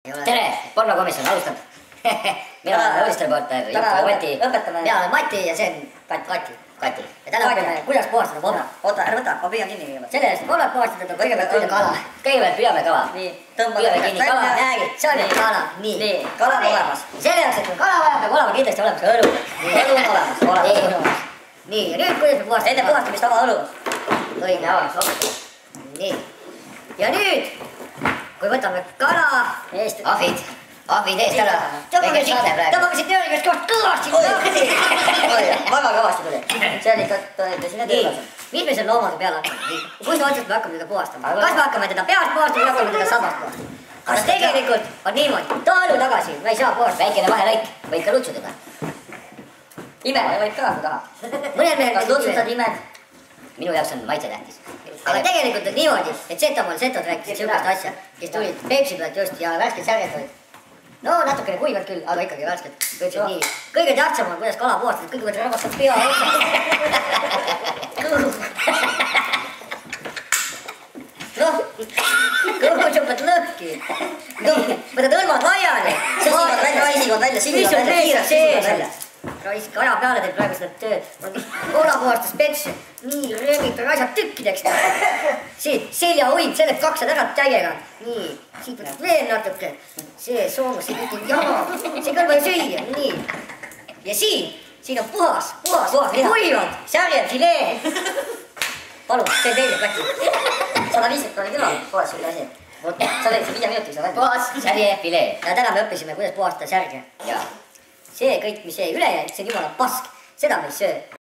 tere, pornokomisjon alustab. Mina olen uudisreporter Jukka Mati. Mina olen Mati ja see on Kati. Ja täna õpime, kuidas puhastada vormat. Oota, ära võta, ma püüan kinni kõigepealt. Selle eest vormat puhastada tuleb kõigepealt üle kala. Kõigepealt püüame kala. Nii, tõmbame püüame kinni kala, räägid, see on kala. Nii, kala on olemas. Selle jaoks, et kui kala vajab, peab olema kindlasti olemas õlu. Õlu on olemas. Nii, ja nüüd kuidas me puhastame? Enne puhastamist ava õlu. Õige, avaks. Nii. Ja nüüd, kui võtame kala, ahvid eest ära. Tõmbame siit nöörigast koht kõvasti. Väga kõvasti tuli. See oli ikka tõendasin need õiglased. Mis me selle loomaga peale hakkame? Kus me otsustame hakkame teda puhastama? Kas me hakkame teda peast puhastama või hakkame teda sabast puhastama? Kas tegelikult on niimoodi? Too õlu tagasi, me ei saa puhastada. Väikene vahelõik, võid ka lutsu teda. Ime võib ka, kui tahab. Mõned mehed kas lutsutad imed? Minu jaoks on maitse tähtis. Aga tegelikult on niimoodi, et Setod rääkisid sihukest asja, kes tulid Peipsi pealt just ja värskelt särged olid. No natukene kuivad küll, aga ikkagi värskelt. Ütlesid nii, kõige tähtsam on, kuidas kala puhastada, kõigepealt rabastad pea noh, kõhu šupad lõhki. Võtad õlmad laiali. Sisivad välja. Raisk aja peale teeb praegu seda tööd. Kolapuhastas pekse. Nii, röögib asjad tükkideks. Siit, seljahoid, sellest kaksad ära täiega. Nii, siit võtad veel natuke. See soomus, see kõik on jama. See kõlba ei süüa, nii. Ja siin on puhas, kuivad, särjed, filee. Palun, see teile Kati. 150 kilo puhas selle asi. Sa teed see 5 minutiks välja. Puhas, särje, filee. Ja täna me õppisime, kuidas puhastada särge. Ja see kõik, mis jäi üle jäi, see on jumala pask. Seda me ei söö.